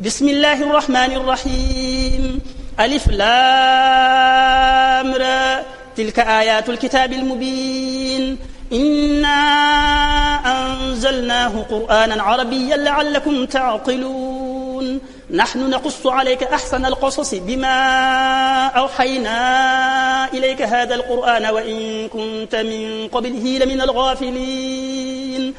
بسم الله الرحمن الرحيم. ألف لام را. تلك آيات الكتاب المبين. إنا أنزلناه قرآنا عربيا لعلكم تعقلون. نحن نقص عليك أحسن القصص بما أوحينا إليك هذا القرآن وإن كنت من قبله لمن الغافلين.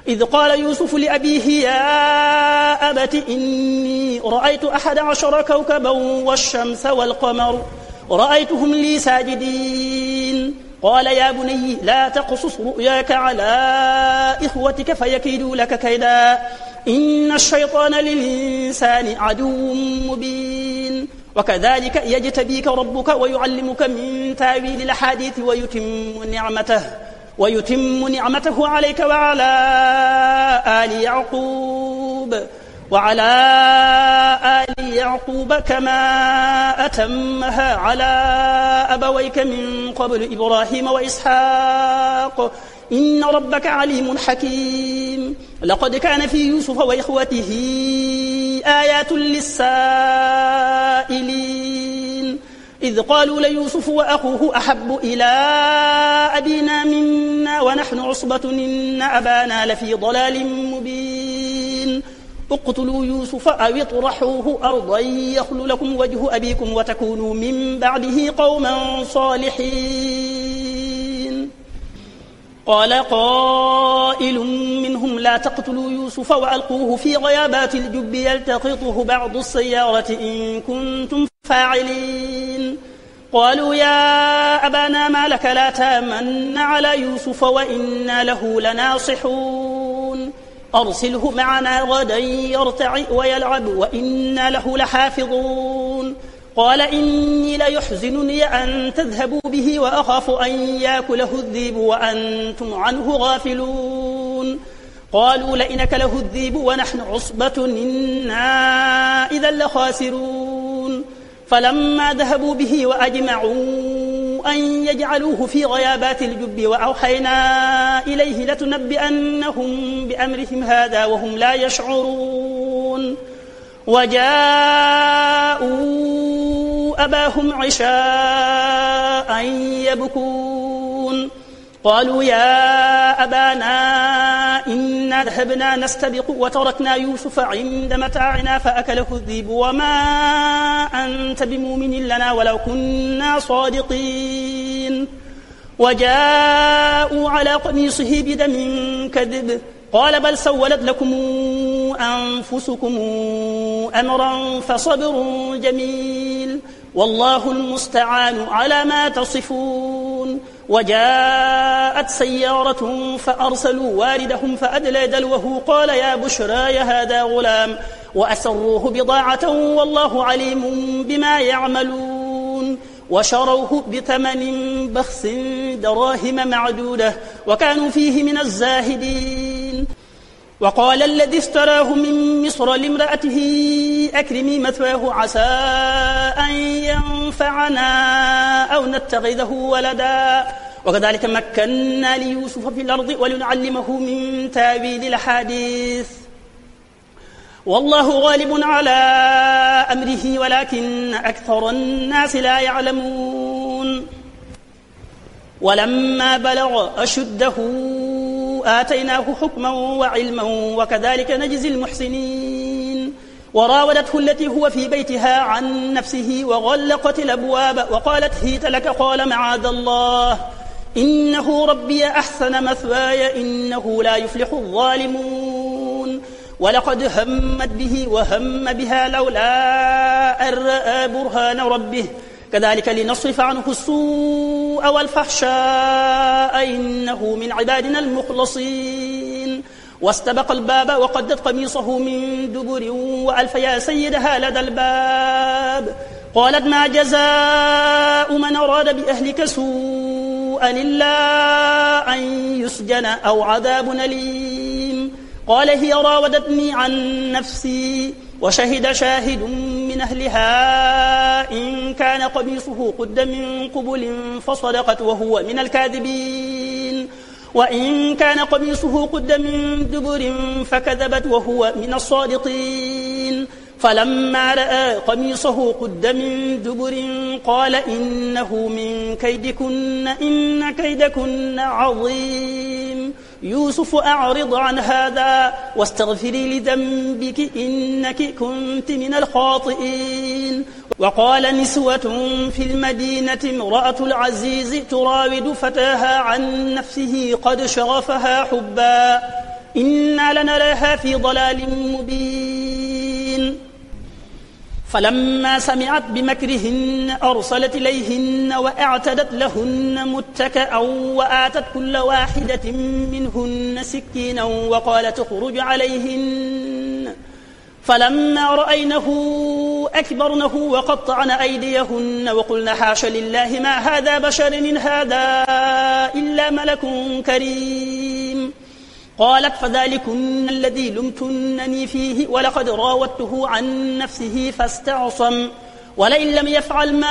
إذ قال يوسف لأبيه يا أبت إني رأيت 11 كوكبا والشمس والقمر رأيتهم لي ساجدين. قال يا بني لا تقصص رؤياك على إخوتك فيكيدوا لك كيدا إن الشيطان للإنسان عدو مبين. وكذلك يجتبيك ربك ويعلمك من تأويل الأحاديث ويتم نعمته عليك وعلى آل يعقوب كما أتمها على أبويك من قبل إبراهيم وإسحاق إن ربك عليم حكيم. لقد كان في يوسف وإخوته آيات للسائلين إذ قالوا ليوسف وأخوه أحب إلى أبينا منا ونحن عصبة إن أبانا لفي ضلال مبين. اقتلوا يوسف أو اطرحوه أرضا يخل لكم وجه أبيكم وتكونوا من بعده قوما صالحين. قال قائل منهم لا تقتلوا يوسف وألقوه في غيابات الجب يلتقطه بعض السيارة إن كنتم فاعلين. قالوا يا أبانا ما لك لا تامن على يوسف وإنا له لناصحون. أرسله معنا غدا يرتع ويلعب وإنا له لحافظون. قال إني ليحزنني أن تذهبوا به وأخاف أن يأكله الذئب وأنتم عنه غافلون. قالوا لئن أكله الذئب ونحن عصبة إنا إذا لخاسرون. فلما ذهبوا به وأجمعوا أن يجعلوه في غيابات الجب وأوحينا إليه لتنبئنهم بأمرهم هذا وهم لا يشعرون. وجاءوا أباهم عشاء يبكون. قالوا يا أبانا إنا ذهبنا نستبق وتركنا يوسف عند متاعنا فأكله الذئب وما أنت بمؤمن لنا ولو كنا صادقين. وجاءوا على قميصه بدم كذب قال بل سولت لكم أنفسكم أمرا فصبر جميل والله المستعان على ما تصفون. وجاءت سيارة فأرسلوا واردهم فأدلى دلوه قال يا بشرى هذا غلام وأسروه بضاعة والله عليم بما يعملون. وشروه بثمن بخس دراهم معدودة وكانوا فيه من الزاهدين. وقال الذي اشتراه من مصر لامرأته أكرمي مثواه عسى أن ينفعنا أو نتخذه ولدا وكذلك مكنا ليوسف في الأرض ولنعلمه من تأويل الأحاديث والله غالب على أمره ولكن أكثر الناس لا يعلمون. ولما بلغ أشده آتيناه حكما وعلما وكذلك نجزي المحسنين. وراودته التي هو في بيتها عن نفسه وغلقت الأبواب وقالت هيت لك قال معاذ الله إنه ربي أحسن مثواي إنه لا يفلح الظالمون. ولقد همت به وهم بها لولا أن رأى برهان ربه كذلك لنصرف عنه السوء والفحشاء إنه من عبادنا المخلصين. واستبق الباب وقدت قميصه من دبر وألف يا سيدها لدى الباب. قالت ما جزاء من أراد بأهلك سوءا إلا أن يسجن أو عذاب أليم. قال هي راودتني عن نفسي وشهد شاهد من أهلها إن كان قميصه قد من قبل فصدقت وهو من الكاذبين وإن كان قميصه قد من دبر فكذبت وهو من الصادقين. فلما رأى قميصه قد من دبر قال إنه من كيدكن إن كيدكن عظيم يوسف أعرض عن هذا واستغفري لذنبك إنك كنت من الخاطئين. وقال نسوة في المدينة امرأة العزيز تراود فتاها عن نفسه قد شغفها حبا إنا لنراها في ضلال مبين. فلما سمعت بمكرهن أرسلت إليهن وأعتدت لهن متكأ وآتت كل واحدة منهن سكينا وقالت اخرج عليهن. فلما رأينه أكبرنه وقطعن أيديهن وقلن حاش لله ما هذا بشر إن هذا إلا ملك كريم. قالت فذلكن الذي لمتنني فيه ولقد راودته عن نفسه فاستعصم ولئن لم يفعل ما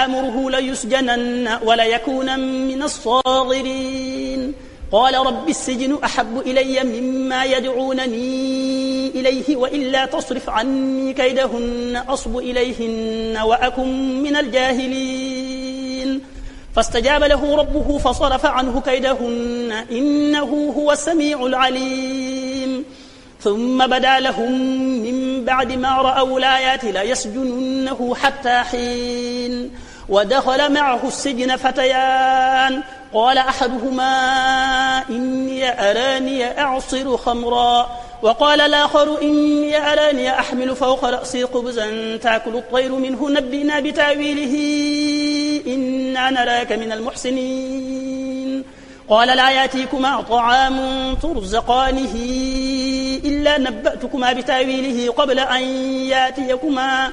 آمره ليسجنن وليكون من الصاغرين. قال رب السجن أحب إلي مما يدعونني إليه وإلا تصرف عني كيدهن أصب إليهن وأكن من الجاهلين. فاستجاب له ربه فصرف عنه كيدهن إنه هو السميع العليم. ثم بدا لهم من بعد ما رأوا الآيات ليسجننه حتى حين. ودخل معه السجن فتيان قال أحدهما إني أراني أعصر خمرا وقال الآخر إني أراني أحمل فوق رأسي خبزا تأكل الطير منه نبئنا بتأويله إنا نراك من المحسنين. قال لا يأتيكما طعام ترزقانه إلا نبأتكما بتأويله قبل أن يأتيكما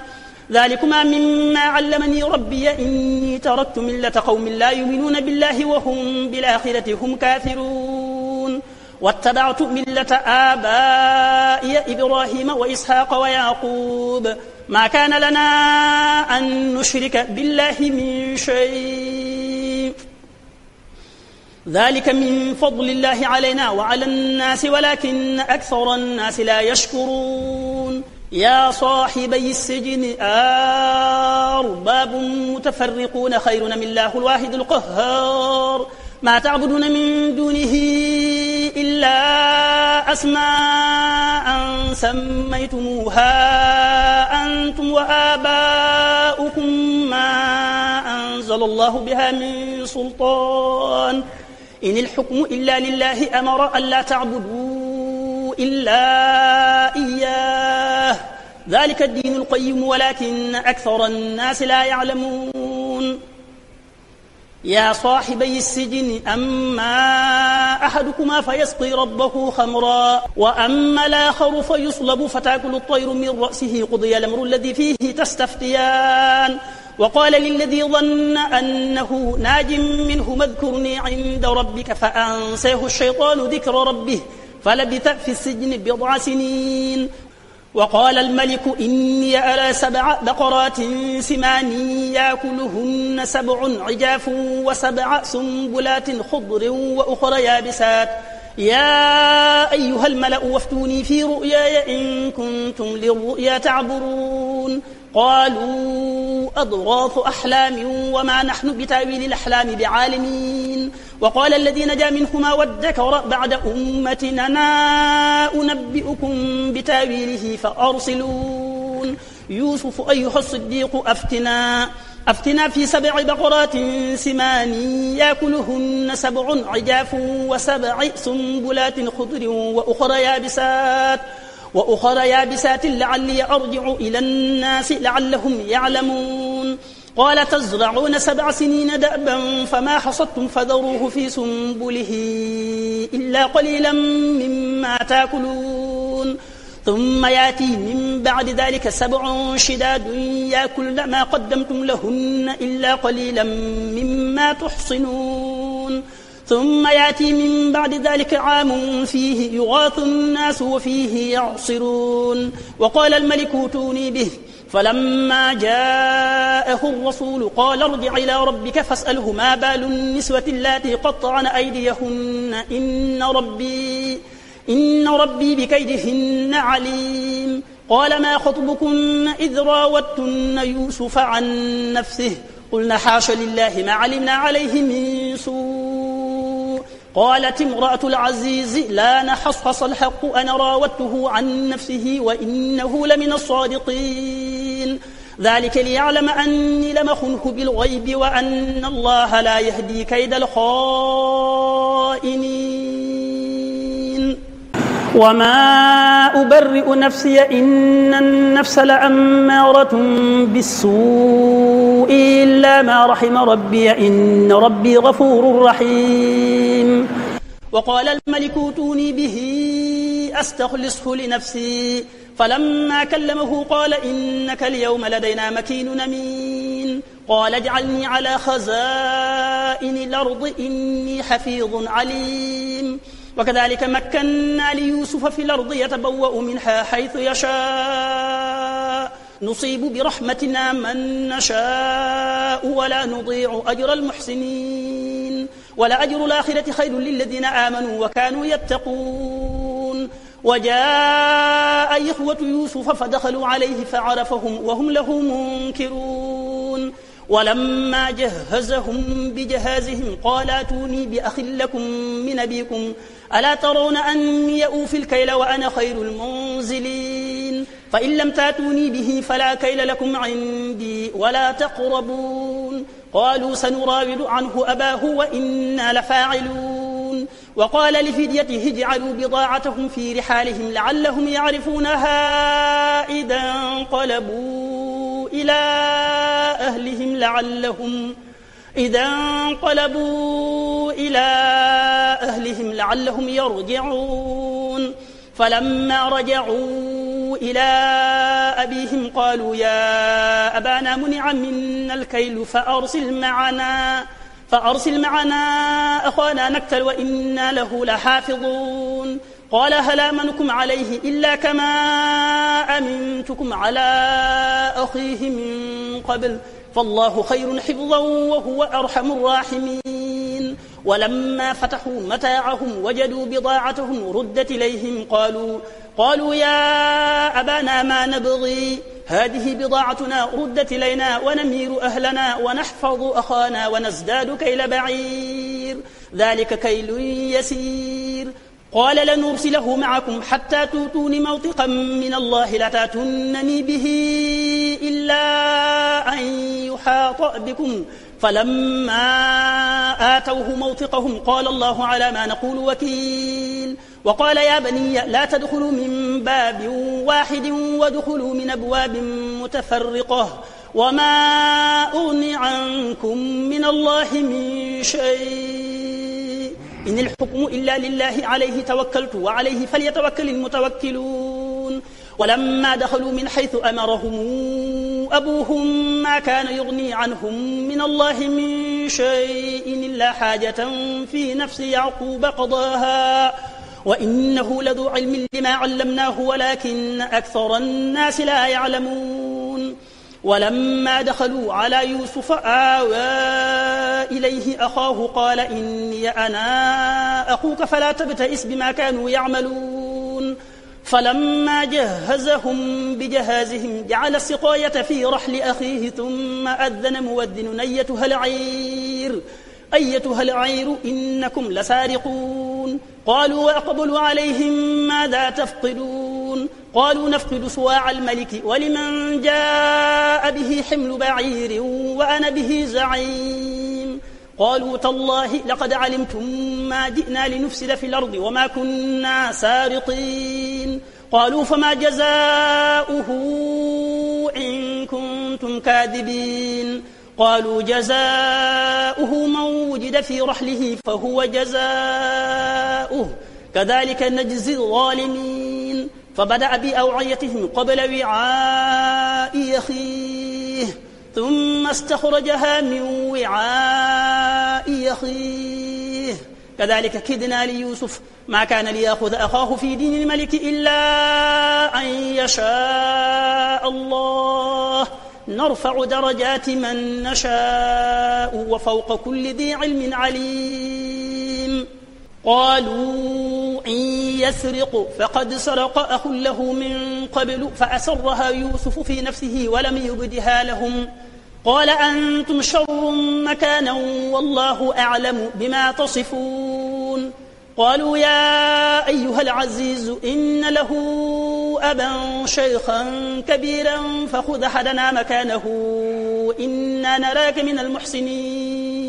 ذلكما مما علمني ربي إني تركت ملة قوم لا يؤمنون بالله وهم بالآخرة هم كافرون واتبعت ملة آبائي إبراهيم وإسحاق ويعقوب ما كان لنا أن نشرك بالله من شيء ذلك من فضل الله علينا وعلى الناس ولكن أكثر الناس لا يشكرون. يا صاحبي السجن أرباب متفرقون خير من الله الواحد القهار ما تعبدون من دونه إلا أسماء سميتموها أنتم وآباؤكم ما أنزل الله بها من سلطان إن الحكم إلا لله أمر ألا تعبدوا إلا إياه ذلك الدين القيم ولكن أكثر الناس لا يعلمون. يا صاحبي السجن أما أحدكما فيسقي ربه خمرا وأما الآخر فيصلب فتأكل الطير من رأسه قضي الأمر الذي فيه تستفتيان. وقال للذي ظن أنه ناج منه اذكرني عند ربك فأنساه الشيطان ذكر ربه فلبث في السجن بضع سنين. وقال الملك إني أرى 7 بقرات سمان يأكلهن 7 عجاف و7 سنبلات خضر وأخرى يابسات يا أيها الملأ وافتوني في رؤياي إن كنتم للرؤيا تعبرون. قالوا أضغاث أحلام وما نحن بتأويل الأحلام بعالمين. وقال الذي نجا منهما وادكر بعد أمتنا أنبئكم بتأويله فأرسلون. يوسف أيها الصديق أفتنا في 7 بقرات سمان يأكلهن 7 عجاف و7 سنبلات خضر وأخرى يابسات لعلي أرجع إلى الناس لعلهم يعلمون. قال تزرعون 7 سنين دأبا فما حصدتم فذروه في سنبله إلا قليلا مما تأكلون ثم يأتي من بعد ذلك 7 شداد يأكلن ما قدمتم لهن إلا قليلا مما تحصنون ثم يأتي من بعد ذلك عام فيه يغاث الناس وفيه يعصرون. وقال الملك ائتوني به فلما جاءه الرسول قال ارجع إلى ربك فاسأله ما بال النسوة اللاتي قطعن أيديهن إن ربي بكيدهن عليم. قال ما خطبكن إذ راوتن يوسف عن نفسه قلنا حاش لله ما علمنا عليه من سوء قالت امرأة العزيز لا نحصحص الحق أنا راودته عن نفسه وإنه لمن الصادقين ذلك ليعلم أني لم أخنه بالغيب وأن الله لا يهدي كيد الخائنين وما أبرئ نفسي إن النفس لأمارة بالسوء إلا ما رحم ربي إن ربي غفور رحيم وقال الملك ائتوني به أستخلصه لنفسي فلما كلمه قال إنك اليوم لدينا مكين أمين قال اجعلني على خزائن الأرض إني حفيظ عليم وكذلك مكنا ليوسف في الأرض يتبوأ منها حيث يشاء نصيب برحمتنا من نشاء ولا نضيع أجر المحسنين ولأجر الآخرة خير للذين آمنوا وكانوا يتقون وجاء إخوة يوسف فدخلوا عليه فعرفهم وهم له منكرون ولما جهزهم بجهازهم قال اتوني بأخ لكم من أبيكم ألا ترون أني أوفي الكيل وأنا خير المنزلين فإن لم تاتوني به فلا كيل لكم عندي ولا تقربون قالوا سنراود عنه أباه وإنا لفاعلون وقال لفديته اجعلوا بضاعتهم في رحالهم لعلهم يعرفونها إذا انقلبوا إلى أهلهم لعلهم يرجعون فلما رجعوا إلى أبيهم قالوا يا أبانا منع منا الكيل فأرسل معنا أخانا نكتل وإنا له لحافظون قال هل آمنكم عليه إلا كما أمنتكم على أخيه من قبل فالله خير حفظا وهو أرحم الراحمين ولما فتحوا متاعهم وجدوا بضاعتهم ردت إليهم قالوا يا أبانا ما نبغي هذه بضاعتنا ردت إلينا ونمير أهلنا ونحفظ أخانا ونزداد كيل بعير ذلك كيل يسير قال لنرسله معكم حتى تؤتون موثقا من الله لتأتونني به إلا أن يحاط بكم فلما آتوه موثقهم قال الله على ما نقول وكيل وقال يا بني لا تدخلوا من باب واحد وادخلوا من أبواب متفرقة وما أغني عنكم من الله من شيء إن الحكم إلا لله عليه توكلت وعليه فليتوكل المتوكلون ولما دخلوا من حيث أمرهم أبوهم ما كان يغني عنهم من الله من شيء إلا حاجة في نفس يعقوب قضاها وإنه لذو علم لما علمناه ولكن أكثر الناس لا يعلمون ولما دخلوا على يوسف آوى إليه أخاه قال إني أنا أخوك فلا تبتئس بما كانوا يعملون فلما جهزهم بجهازهم جعل السقاية في رحل أخيه ثم أذن مؤذن أيتها العير إنكم لسارقون قالوا وأقبلوا عليهم ماذا تفقدون قالوا نفقد صواع الملك ولمن جاء به حمل بعير وأنا به زعيم قالوا تالله لقد علمتم ما جئنا لنفسد في الأرض وما كنا سارقين قالوا فما جزاؤه إن كنتم كاذبين قالوا جزاؤه من وجد في رحله فهو جزاؤه كذلك نجزي الظالمين فبدأ بأوعيتهم قبل وعاء أخيه ثم استخرجها من وعاء أخيه كذلك كدنا ليوسف ما كان ليأخذ أخاه في دين الملك إلا أن يشاء الله نرفع درجات من نشاء وفوق كل ذي علم عليم قالوا إن يسرق فقد سرق أخ له من قبل فأسرها يوسف في نفسه ولم يبدها لهم قال أنتم شر مكانا والله أعلم بما تصفون قالوا يا أيها العزيز إن له أبا شيخا كبيرا فخذ أحدنا مكانه إنا نراك من المحسنين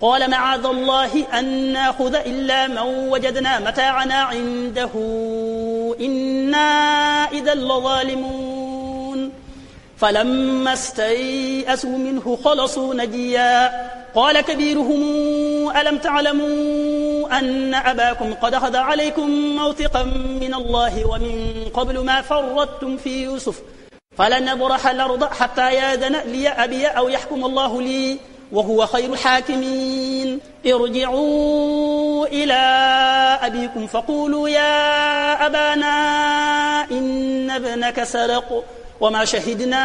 قال معاذ الله أن ناخذ إلا من وجدنا متاعنا عنده إنا إذا لظالمون فلما استيئسوا منه خلصوا نجيا قال كبيرهم ألم تعلموا أن أباكم قد أخذ عليكم موثقا من الله ومن قبل ما فرطتم في يوسف فلن نبرح الأرض حتى يأذن لي أبي أو يحكم الله لي وهو خير الحاكمين ارجعوا إلى أبيكم فقولوا يا أبانا إن ابنك سرق وما شهدنا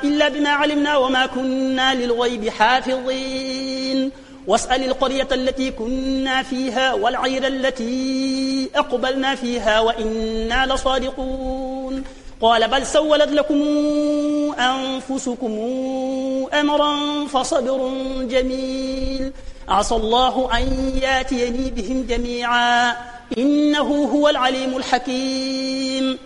إلا بما علمنا وما كنا للغيب حافظين واسأل القرية التي كنا فيها والعير التي أقبلنا فيها وإنا لصادقون قال بل سولت لكم أنفسكم أمرا فصبر جميل عسى الله أن ياتيني بهم جميعا إنه هو العليم الحكيم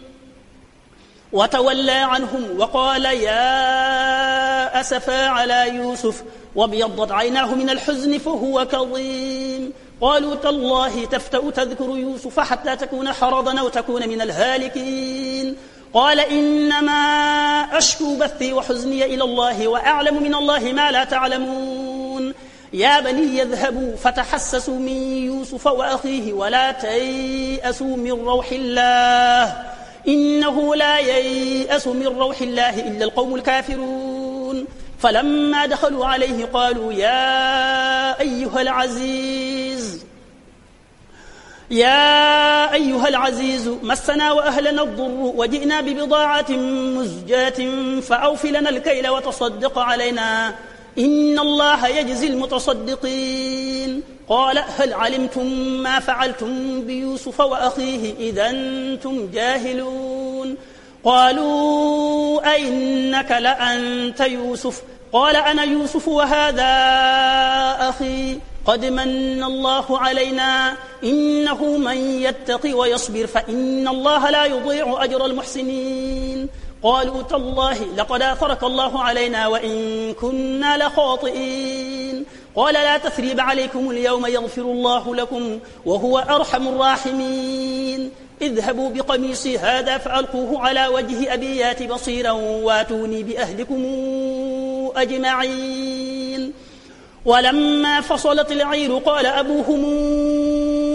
وتولى عنهم وقال يا أسفا على يوسف وابيضت عيناه من الحزن فهو كظيم قالوا تالله تفتأ تذكر يوسف حتى تكون حرضا أو تكون من الهالكين قال إنما أشكو بثي وحزني إلى الله وأعلم من الله ما لا تعلمون يا بني يذهبوا فتحسسوا من يوسف وأخيه ولا تيأسوا من روح الله إنه لا ييأس من روح الله إلا القوم الكافرون فلما دخلوا عليه قالوا يا أيها العزيز مسنا وأهلنا الضر وجئنا ببضاعة مزجاة فأوف لنا الكيل وتصدق علينا إن الله يجزي المتصدقين قال هل علمتم ما فعلتم بيوسف وأخيه إذا أنتم جاهلون قالوا أئنك لأنت يوسف قال أنا يوسف وهذا أخي قد من الله علينا إنه من يتق ويصبر فإن الله لا يضيع أجر المحسنين قالوا تالله لقد آثرك الله علينا وإن كنا لخاطئين قال لا تثريب عليكم اليوم يغفر الله لكم وهو أرحم الراحمين اذهبوا بقميصي هذا فألقوه على وجه أبي يات بصيرا واتوني بأهلكم أجمعين ولما فصلت العير قال أبوهم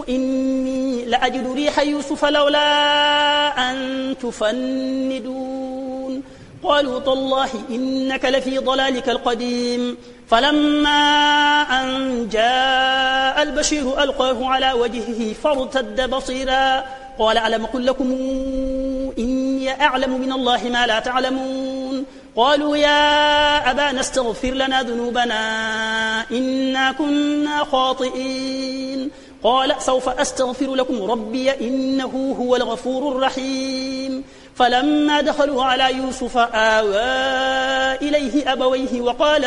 إني لأجد ريح يوسف لولا أن تفندون قالوا تالله إنك لفي ضلالك القديم فلما أن جاء البشير ألقاه على وجهه فارتد بصيرا قال ألم قل لكم إني أعلم من الله ما لا تعلمون قالوا يا أبانا استغفر لنا ذنوبنا إنا كنا خاطئين قال سوف أستغفر لكم ربي إنه هو الغفور الرحيم فلما دخلوا على يوسف آوى إليه أبويه وقال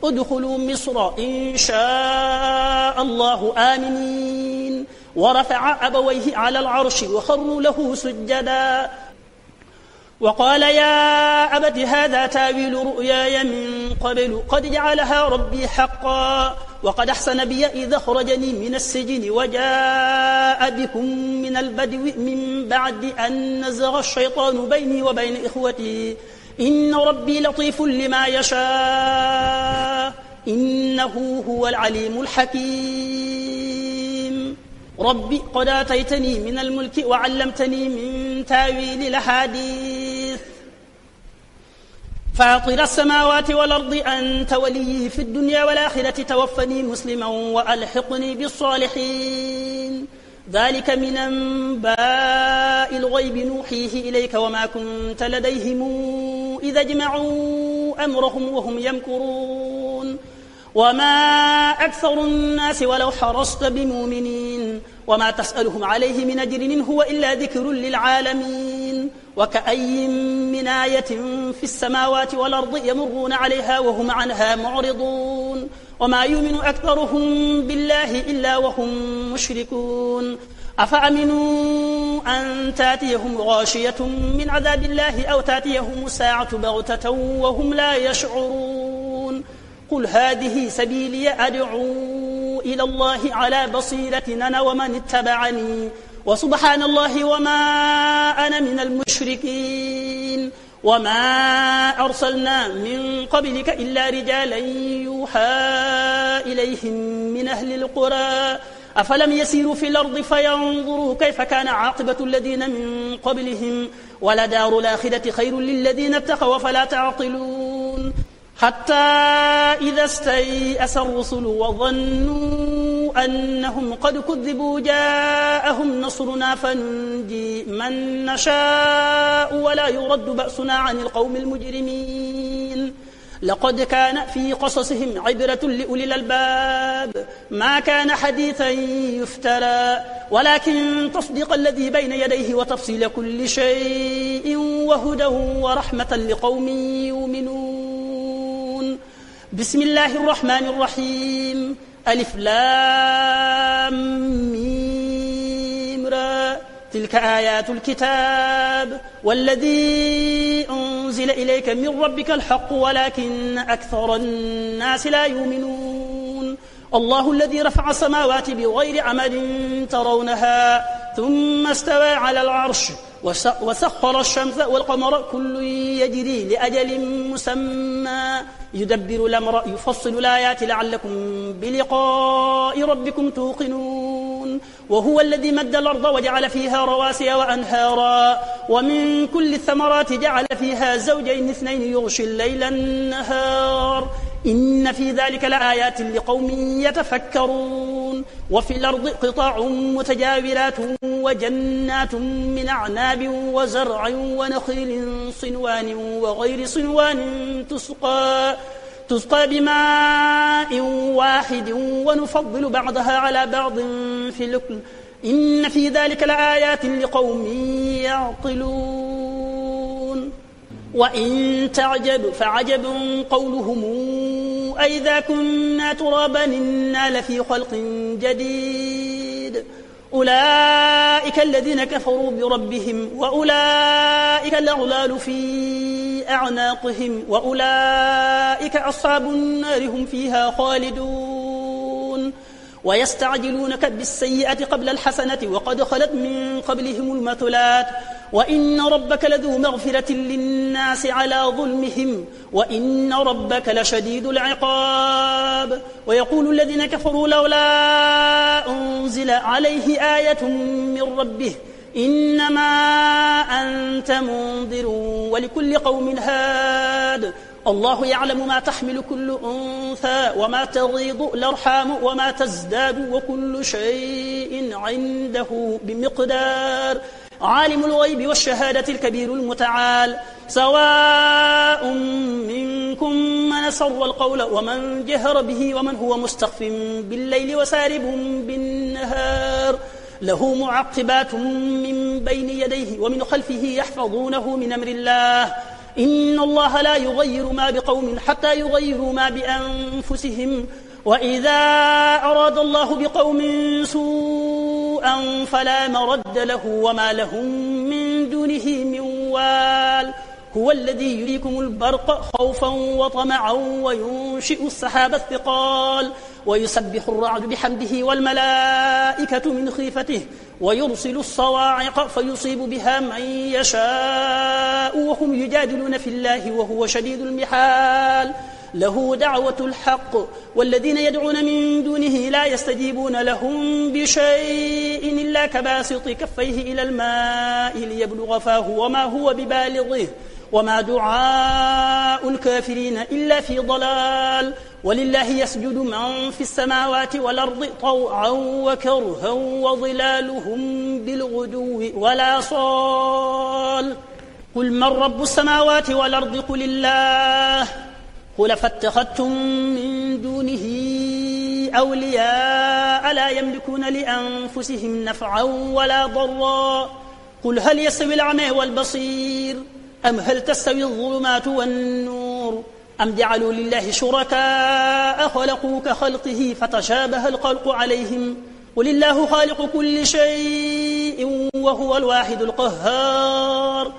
ادخلوا مصر إن شاء الله آمنين ورفع أبويه على العرش وخروا له سجدا وقال يا أبت هذا تاويل رؤياي من قبل قد جعلها ربي حقا وقد أحسن بي إذا أخرجني من السجن وجاء بكم من البدو من بعد أن نزغ الشيطان بيني وبين إخوتي إن ربي لطيف لما يشاء إنه هو العليم الحكيم ربي قد آتيتني من الملك وعلمتني من تاويل الأحاديث فاطر السماوات والأرض أنت ولي في الدنيا والآخرة توفني مسلما وألحقني بالصالحين ذلك من أنباء الغيب نوحيه إليك وما كنت لديهم إذا اجمعوا أمرهم وهم يمكرون وما أكثر الناس ولو حرصت بمؤمنين وما تسألهم عليه من أجر إن هو إلا ذكر للعالمين وكأي من آية في السماوات والأرض يمرون عليها وهم عنها معرضون وما يؤمن أكثرهم بالله إلا وهم مشركون أفأمنوا أن تأتيهم غاشية من عذاب الله أو تأتيهم الساعة بغتة وهم لا يشعرون قل هذه سبيلي أدعو إلى الله على بصيرة أنا ومن اتبعني وسبحان الله وما أنا من المشركين وما أرسلنا من قبلك إلا رجالا يوحى إليهم من أهل القرى أفلم يسيروا في الأرض فينظروا كيف كان عاقبة الذين من قبلهم ولدار الآخرة خير للذين اتقوا فلا تعقلون حتى إذا استيأس الرسل وظنوا أنهم قد كذبوا جاءهم نصرنا فننجي من نشاء ولا يرد بأسنا عن القوم المجرمين لقد كان في قصصهم عبرة لأولي الألباب ما كان حديثا يفترى ولكن تصديق الذي بين يديه وتفصيل كل شيء وهدى ورحمة لقوم يؤمنون بسم الله الرحمن الرحيم ألف لام ميم را تلك آيات الكتاب والذي أنزل إليك من ربك الحق ولكن أكثر الناس لا يؤمنون الله الذي رفع السماوات بغير عمد ترونها ثم استوى على العرش وسخر الشمس والقمر كل يجري لأجل مسمى يدبر الأمر يفصل الآيات لعلكم بلقاء ربكم توقنون وهو الذي مد الأرض وجعل فيها رواسي وأنهارا ومن كل الثمرات جعل فيها زوجين اثنين يغشي الليل النهار إن في ذلك لآيات لقوم يتفكرون وفي الأرض قطاع متجاورات وجنات من أعناب وزرع ونخيل صنوان وغير صنوان تسقى بماء واحد ونفضل بعضها على بعض في الأكل إن في ذلك لآيات لقوم يعقلون وإن تعجب فعجب قولهم أئذا كنا ترابا إنا لفي خلق جديد أولئك الذين كفروا بربهم وأولئك الأغلال في أعناقهم وأولئك أصحاب النار هم فيها خالدون ويستعجلونك بالسيئة قبل الحسنة وقد خلت من قبلهم المثلات وإن ربك لذو مغفرة للناس على ظلمهم وإن ربك لشديد العقاب ويقول الذين كفروا لولا أنزل عليه آية من ربه إنما أنت منذر ولكل قوم هاد الله يعلم ما تحمل كل أنثى وما تغيض الأرحام وما تزداد وكل شيء عنده بمقدار عالم الغيب والشهادة الكبير المتعال سواء منكم من أسر القول ومن جهر به ومن هو مستخف بالليل وسارب بالنهار له معقبات من بين يديه ومن خلفه يحفظونه من أمر الله إن الله لا يغير ما بقوم حتى يغيروا ما بأنفسهم وإذا أراد الله بقوم سوءا فلا مرد له وما لهم من دونه من وال هو الذي يريكم البرق خوفا وطمعا وينشئ السحاب الثقال ويسبح الرعد بحمده والملائكة من خيفته ويرسل الصواعق فيصيب بها من يشاء وهم يجادلون في الله وهو شديد المحال له دعوة الحق والذين يدعون من دونه لا يستجيبون لهم بشيء إلا كباسط كفيه إلى الماء ليبلغ فاه وما هو ببالغه وما دعاء الكافرين إلا في ضلال ولله يسجد من في السماوات والأرض طوعا وكرها وظلالهم بالغدو ولا صال قل من رب السماوات والأرض قل الله قل فاتخذتم من دونه أولياء لا يملكون لأنفسهم نفعا ولا ضرا قل هل يستوي الأعمى والبصير أم هل تستوي الظلمات والنور أم جعلوا لله شركاء خلقوا كخلقه فتشابه الخلق عليهم قل الله خالق كل شيء وهو الواحد القهار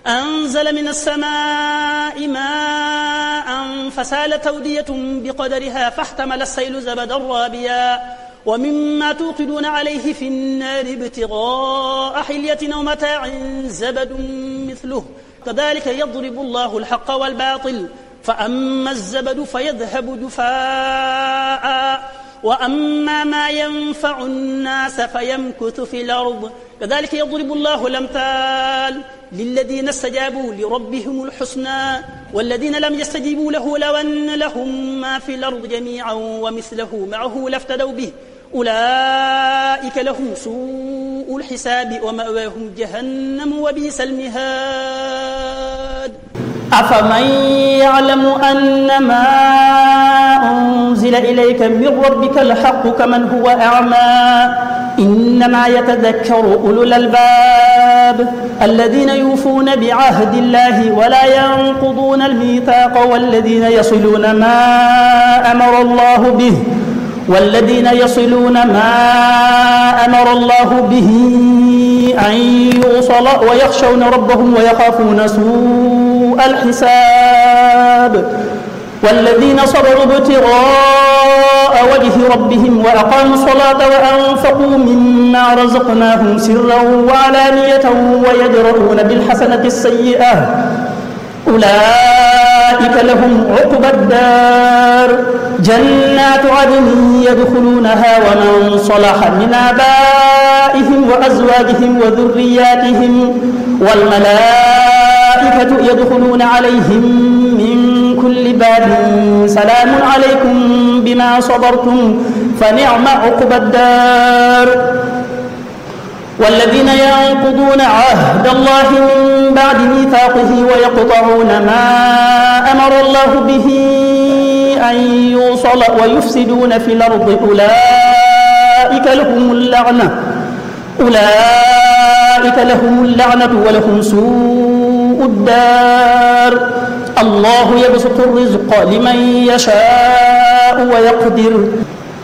أنزل من السماء ماء فسالت أودية بقدرها فاحتمل السيل زبدا رابيا ومما توقدون عليه في النار ابتغاء حلية أو متاع زبد مثله كذلك يضرب الله الحق والباطل فأما الزبد فيذهب جفاء وأما ما ينفع الناس فيمكث في الأرض كذلك يضرب الله الأمثال للذين استجابوا لربهم الحسنى والذين لم يستجيبوا له لو أن لهم ما في الأرض جميعا ومثله معه لافتدوا به أولئك لهم سوء الحساب ومأواهم جهنم وبئس المهاد أفمن يعلم أنما أنزل إليك من ربك الحق كمن هو أعمى إنما يتذكر أولو الألباب الذين يوفون بعهد الله ولا ينقضون الميثاق والذين يصلون ما أمر الله به أن يوصل ويخشون ربهم ويخافون سوء الحساب والذين صبروا ابتغاء وجه ربهم وأقاموا الصلاة وأنفقوا مما رزقناهم سرا وعلانية ويدرؤون بالحسنة السيئة أولئك لهم عقبى الدار جنات عدن يدخلونها ومن صلح من آبائهم وأزواجهم وذرياتهم والملائكة يدخلون عليهم من كل باب سلام عليكم بما صبرتم فنعم عقبى الدار والذين ينقضون عهد الله من بعد ميثاقه ويقطعون ما أمر الله به أن يوصل ويفسدون في الأرض أولئك لهم اللعنة ولهم سوء الدار الله يبسط الرزق لمن يشاء ويقدر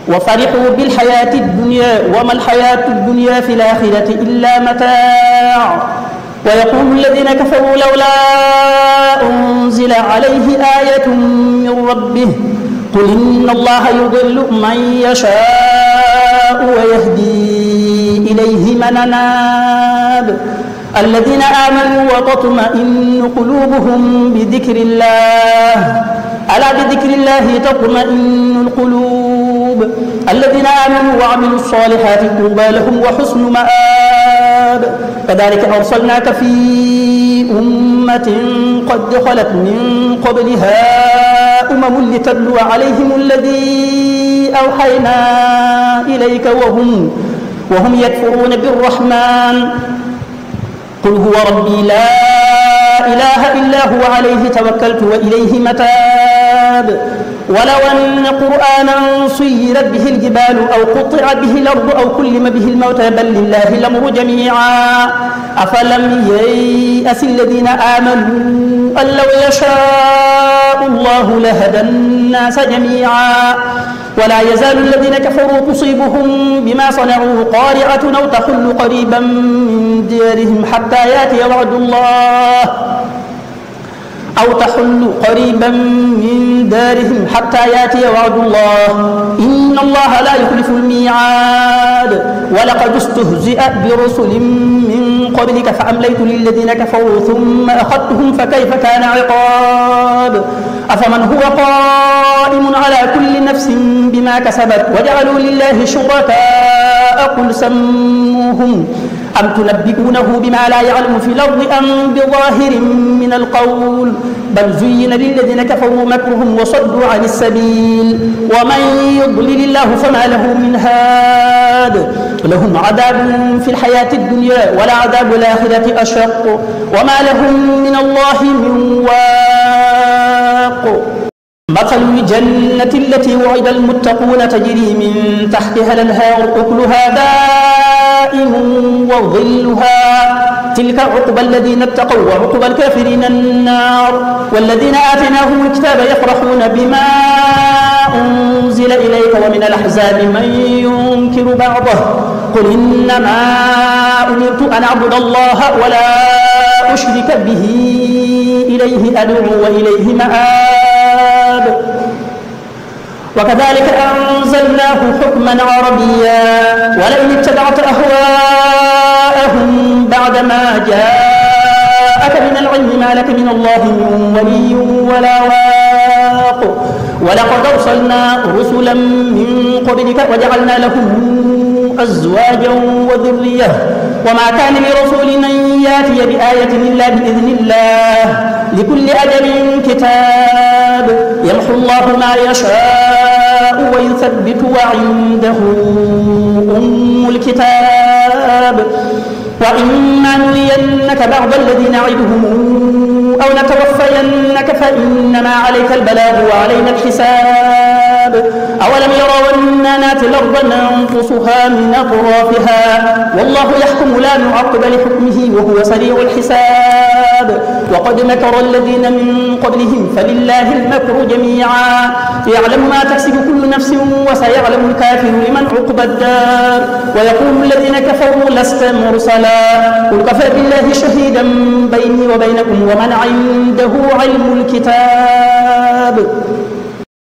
وفرحوا بالحياة الدنيا وما الحياة الدنيا في الآخرة إلا متاع ويقول الذين كفروا لولا أنزل عليه آية من ربه قل إن الله يضل من يشاء ويهدي إليه من أناب الذين آمنوا وتطمئن قلوبهم بذكر الله ألا بذكر الله تطمئن القلوب الذين آمنوا وعملوا الصالحات طوبى لهم وحسن مآب كذلك أرسلناك في أمة قد خلت من قبلها أمم لتتلو عليهم الذي أوحينا إليك وهم يكفرون بالرحمن قل هو ربي لا إله إلا هو عليه توكلت وإليه متاب ولو أن قرآنا سيرت به الجبال أو قطع به الأرض أو كلم به الموتى بل لله الأمر جميعا أفلم ييأس الذين آمنوا أن لو يشاء الله لهدى الناس جميعا ولا يزال الذين كفروا تصيبهم بما صنعوا قارعة أو تحل قريبا من ديارهم حتى يأتي وعد الله إن الله لا يخلف الميعاد ولقد استهزئ برسل من قبلك فأمليت للذين كفروا ثم أخذتهم فكيف كان عقاب أفمن هو قائم على كل نفس بما كسبت وجعلوا لله شركاء قل سموهم أم تنبئونه بما لا يعلم في الأرض أم بظاهر من القول بل زين للذين كفروا مكرهم وصدوا عن السبيل ومن يضلل الله فما له من هاد لهم عذاب في الحياة الدنيا ولعذاب الآخرة أشق وما لهم من الله من واق مثل الجنة التي وعد المتقون تجري من تحتها الأنهار أكلها دائم وظلها تلك عقبى الذين اتقوا وعقبى الكافرين النار والذين آتيناهم الكتاب يفرحون بما أنزل إليك ومن الأحزاب من ينكر بعضه قل إنما أمرت أن أعبد الله ولا أشرك به إليه أدعو وإليه مآب وكذلك أنزلناه حكما عربيا ولئن اتبعت أهواءهم بعدما جاءك من العلم ما لك من الله من ولي ولا واق ولقد أرسلنا رسلا من قبلك وجعلنا لهم أزواجا وذرية وما كان لرسول أن يأتي بآية إلا بإذن الله لكل أجل كتاب يمحو الله ما يشاء ويثبت وعنده أم الكتاب وإما نرينك بعض الذي نعدهم أو نتوفينك فإنما عليك البلاغ وعلينا الحساب أولم يروا أنا ناتي الأرض ننقصها من أطرافها والله يحكم لا معقب لحكمه وهو سريع الحساب وقد مكر الذين من قبلهم فلله المكر جميعا يعلم ما تكسب كل نفس وسيعلم الكافر لمن عقبى الدار ويقول الذين كفروا لست مرسلا قل كفى بالله شهيدا بيني وبينكم ومن عنده علم الكتاب